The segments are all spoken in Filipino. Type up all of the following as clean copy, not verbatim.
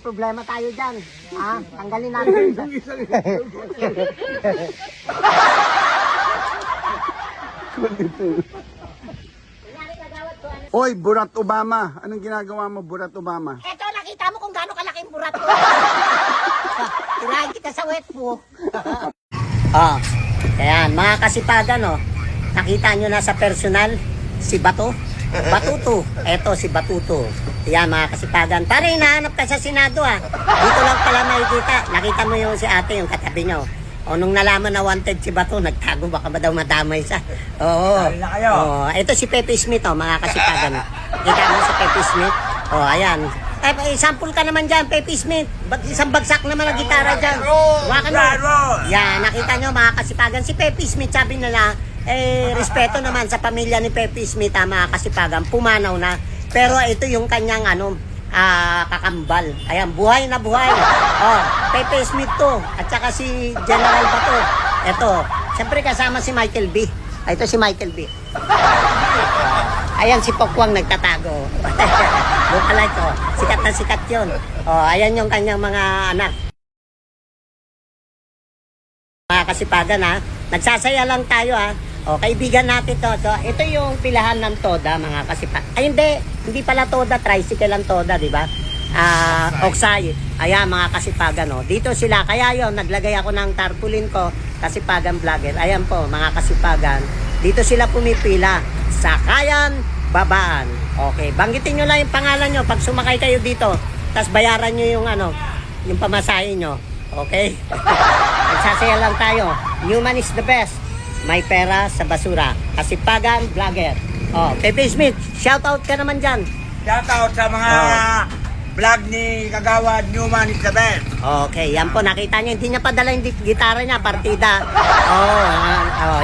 may problema tayo dyan. Tanggalin natin. Oy, Burat Obama. Anong ginagawa mo, Burat Obama? Eto, nakita mo kung gaano kalaking burat ko. Tirahin kita sa wet po. Ayan, mga kasipagan, nakita nyo na sa personal, si Bato. Batuto. Eto, si Batuto. Ayan, mga kasipagan. Pare, hinahanap ka sa Senado, Dito lang pala makikita. Nakita mo yung si ate, yung katabi nyo. Nung nalaman na wanted si Bato, nagtago, baka ba daw madamay siya. Oo. Ito si Pepe Smith, mga kasipagan. Kita mo si Pepe Smith. Ayan. Sample ka naman dyan, Pepe Smith. Isang bagsak naman ang gitara dyan. Wakan mo. Yan, nakita nyo, mga kasipagan. Si Pepe Smith, sabi nila, respeto naman sa pamilya ni Pepe Smith, mga kasipagan. Pumanaw na. Pero ito yung kanyang, kakambal. Ayan, buhay na buhay. Pepe Smith to. At saka si General Bato. Ito. Siyempre kasama si Michael B. Ito si Michael B. Ayan si Pokwang nagtatago. Doon pala ito. Sikat na sikat yun. Ayan yung kanyang mga anak. Mga kasipagan, nagsasaya lang tayo, kaibigan natin to. Ito yung pilahan ng Toda, mga kasipagan. Ay, hindi pala Toda, tricycle ang Toda, di ba? Oksay. Ayan, mga kasipagan, Dito sila. Kaya yon, naglagay ako ng tarpaulin ko, Kasipagan Vlogger. Ayan po, mga kasipagan. Dito sila pumipila. Sakayan, babaan. Okay, banggitin nyo lang yung pangalan nyo pag sumakay kayo dito. Tapos bayaran nyo yung yung pamasahe nyo. Okay? Nagsasaya lang tayo. Human is the best. May pera sa basura. Kasipagan Vlogger. Pepe Smith, shoutout ka naman dyan. Shoutout sa mga vlog ni Kagawad Newman is the best. Okay, yan po, nakita nyo. Hindi niya padala yung gitara niya, partida.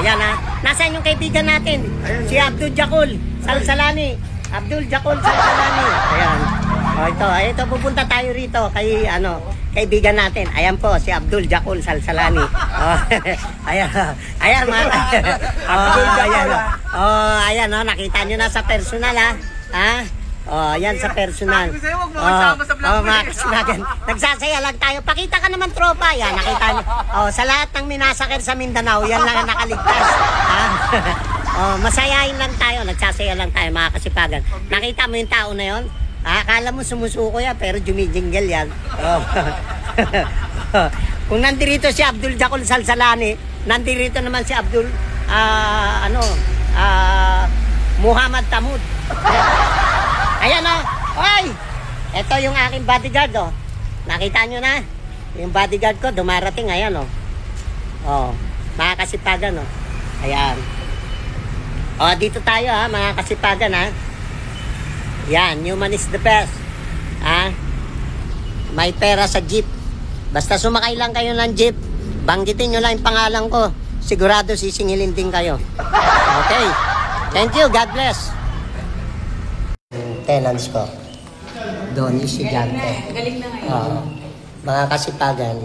Yan Nasaan yung kaibigan natin? Si Abdul Jakul Salsalani. Abdul Jakul Salsalani. Ayan. Ito, pupunta tayo rito kay, kaibigan natin. Ayan po, si Abdul Jakul Salsalani. Ayan, mga. Ayan, nakita nyo na sa personal, yan sa personal. Mga kasipagan. Nagsasaya lang tayo. Pakita ka naman, tropa. Yan, nakita nyo. Sa lahat ng minasakir sa Mindanao, yan lang ang nakaligtas. Masayahin lang tayo. Nagsasaya lang tayo, mga kasipagan. Nakita mo yung tao na yon? Akala mo sumusuko yan, pero jumijingle yan. Kung nandirito si Abdul Jakul Salsalani, nandirito naman si Abdul, Muhammad Tamud. Ayan Oy! Ito yung aking bodyguard, Nakita nyo na? Yung bodyguard ko, dumarating, ayan, mga kasipagan, Ayan. Dito tayo, mga kasipagan, Yan, Human is the best. May pera sa jeep. Basta sumakay lang kayo ng jeep, banggitin nyo lang yung pangalan ko. Sigurado sisingilin din kayo. Okay. Thank you. God bless. Tenants ko. Doon estudyante. Galing na ngayon. Mga kasipagan,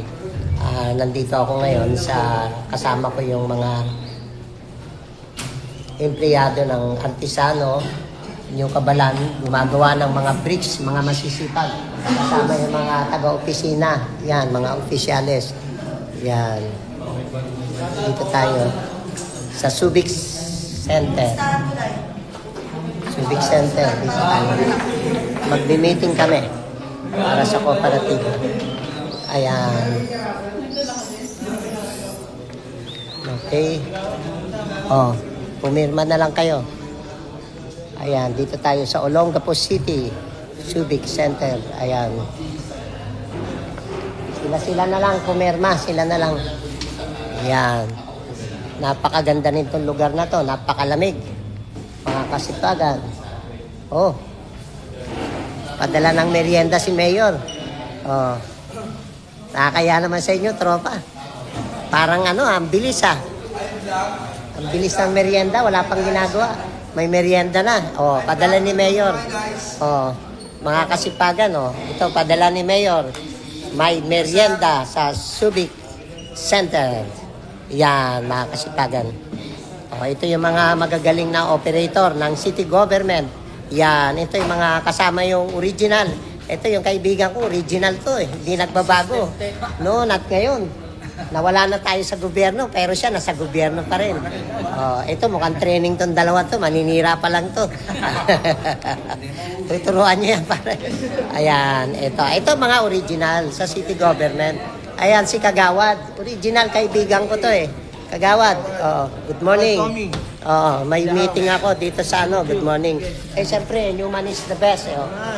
nandito ako ngayon sa kasama ko yung mga empleyado ng Antisano, yung Kabalan, gumagawa ng mga bricks, mga masisipag. Kasama yung mga taga-opisina. Yan, mga opisyales. Yan. Dito tayo sa Subic Center. Subic Center. Dito tayo. Magbi-meeting kami para sa cooperative. Ayan. Okay. Pumirma na lang kayo. Ayan, dito tayo sa Olongapo City, Subic Center. Ayan. Sila na lang, pumirma, sila na lang. Ayan. Napakaganda nitong lugar na to, napakalamig. Mga kasipagan. Padala ng merienda si Mayor. Nakakaya naman sa inyo, tropa. Parang ang bilis Ang bilis ng merienda, wala pang ginagawa. May merienda na. Padala ni Mayor. Mga kasipagan, ito, padala ni Mayor. May merienda sa Subic Center. Yan, mga kasipagan. Ito yung mga magagaling na operator ng city government. Yan, ito yung mga kasama yung original. Ito yung kaibigan ko, original to eh. Hindi nagbabago. Noon at ngayon. Nawala na tayo sa gobyerno, pero siya nasa gobyerno pa rin. Ito, mukhang training tong dalawa to. Maninira pa lang to. Tuturuan niyo yan pare. Ayan, ito. Ito mga original sa city government. Ayan, si Kagawad. Original kaibigan ko to eh. Kagawad, good morning. May meeting ako dito sa ano, good morning. Eh, siyempre, Newman is the best.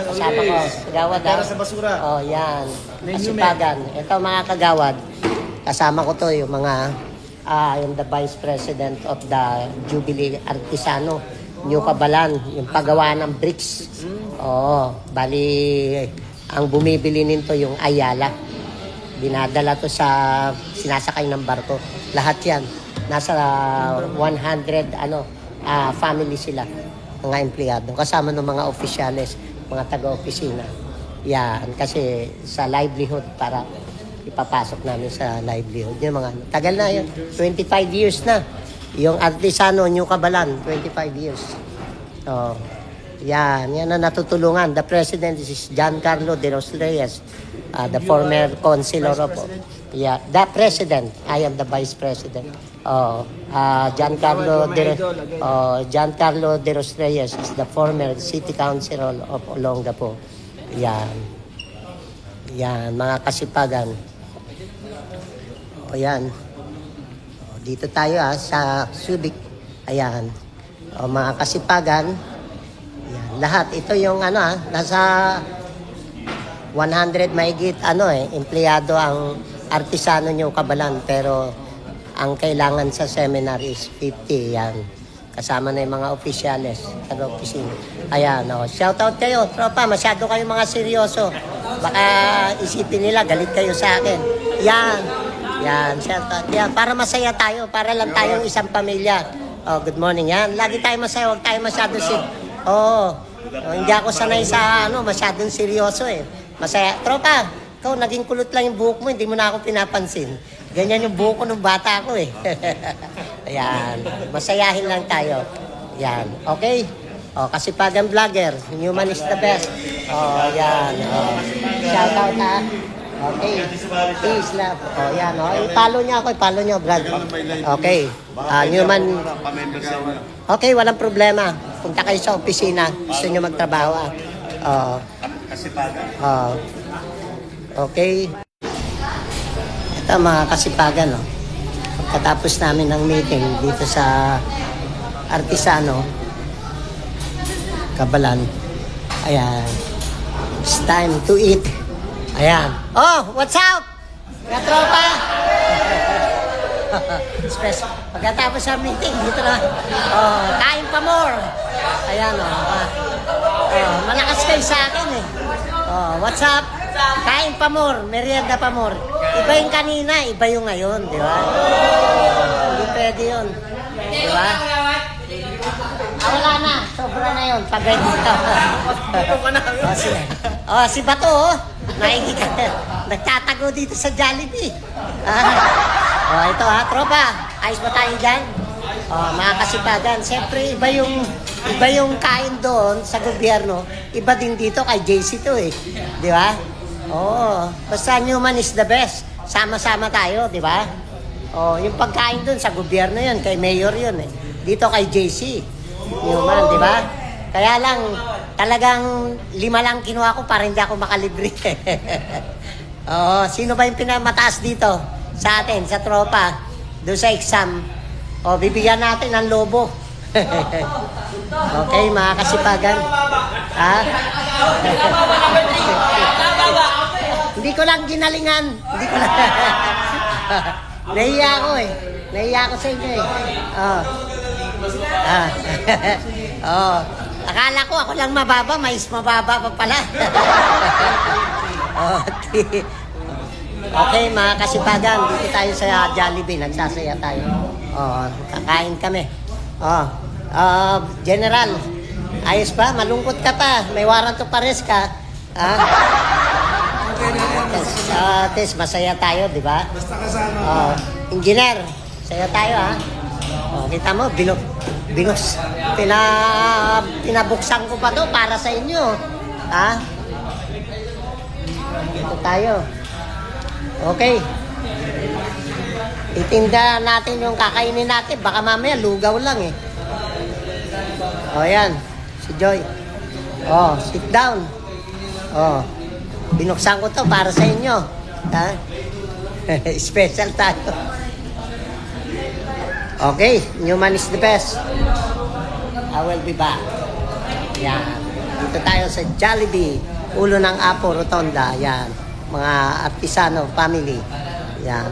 Kasama ko, Kagawad. Para sa basura. Yan. Kasipagan. Ito mga Kagawad. Kasama ko to yung mga, yung the Vice President of the Jubilee Artisano, New Cabalan, yung paggawa ng bricks. Bali, ang bumibili nito yung Ayala. Dinadala to sa sinasakay ng barko. Lahat yan. Nasa 100 family sila. Mga empleyado. Kasama ng mga opisyales, mga taga-opisina. Yan. Kasi sa livelihood para ipapasok namin sa livelihood. Yung mga tagal na yun. 25 years na. Yung Artisano, New Cabalan, 25 years. Yan ang natutulungan. The president is Giancarlo De Los Reyes, the former consular of... Yeah, the president. I am the vice president. Giancarlo De Los Reyes is the former city councilor of Olongapo. Yan, mga kasipagan. Yan. Dito tayo sa Subic. Ayan. Mga kasipagan. Yan. Lahat. Ito yung nasa 100 mahigit empleyado ang Artisano New Cabalan. Pero ang kailangan sa seminar is 50. Yan. Kasama na yung mga opisyales. Taga-opisina. Ayan. Shoutout kayo. Tropa, masyado kayo mga seryoso. Baka isipin nila, galit kayo sa akin. Yan, shoutout. Yan, para masaya tayo, para lang tayong isang pamilya. Good morning. Yan, lagi tayo masaya, huwag tayo masyado hindi ako sanay sa masyadong seryoso eh. Masaya. Tropa, ikaw naging kulot lang yung buhok mo, hindi mo na ako pinapansin. Ganyan yung buhok ko nung bata ko eh. Ayan, masayahin lang tayo. Yan, okay? Kasipagan vlogger, Newman is the best. Yan. Shoutout ha. Okay. Peace, love. Yan. I-follow niyo ako. I-follow niyo, Brad. Okay. Newman. Okay, walang problema. Punta kayo sa opisina. Gusto niyo magtrabaho. Okay. Ito mga kasipagan. Pagkatapos namin ng meeting dito sa Artisano, Cabalan. Ayan. It's time to eat. Ayan. What's up? Mga tropa? Pagkatapos sa meeting, dito na. Kain pa more. Ayan, malakas kayo sa akin eh. What's up? Kain pa more. Merienda pa more. Iba yung kanina, iba yung ngayon, di ba? Hindi pwede yun. Di ba? Wala na. Sobra na yun. Pagay dito. Si Bato, nagtatago dito sa Jollibee. Ito tropa. Ayos ba tayo dyan? Mga kasipagan. Siyempre, iba yung kain doon sa gobyerno. Iba din dito kay JC to eh. Di ba? Basta Newman is the best. Sama-sama tayo, di ba? Yung pagkain doon sa gobyerno yun, kay Mayor yun eh. Dito kay JC. Newman, di ba? Kaya lang, talagang 5 lang kinuha ko para hindi ako makalibre. Sino ba yung pinamataas dito sa atin, sa tropa, doon sa exam? Bibigyan natin ng lobo. Okay, mga kasipagan. Hindi ko lang ginalingan. Nahiya ako eh. Nahiya ako sa inyo eh. Akala ko ako lang mababa, mais mababa pa pala. Okay, mga kasipagan, dito tayo sa Jollibee, nagsasaya tayo. Kakain kami. General, ayos pa? Malungkot ka pa. May warrant of arrest ka. Tes, masaya tayo, di ba? Basta kasama. Engineer, saya tayo ha. Kita mo, pinabuksan ko pa to para sa inyo. Dito tayo. Okay. Itinda natin yung kakainin natin. Baka mamaya lugaw lang eh. O yan. Si Joy. Oh, sit down. Oh. Binuksan ko to para sa inyo. Ha? Special tayo. Okay. Newman is the best. I will be back. Yan. Dito tayo sa Jollibee. Ulo ng Apo, Rotonda. Yan. Mga artisano family. Yan.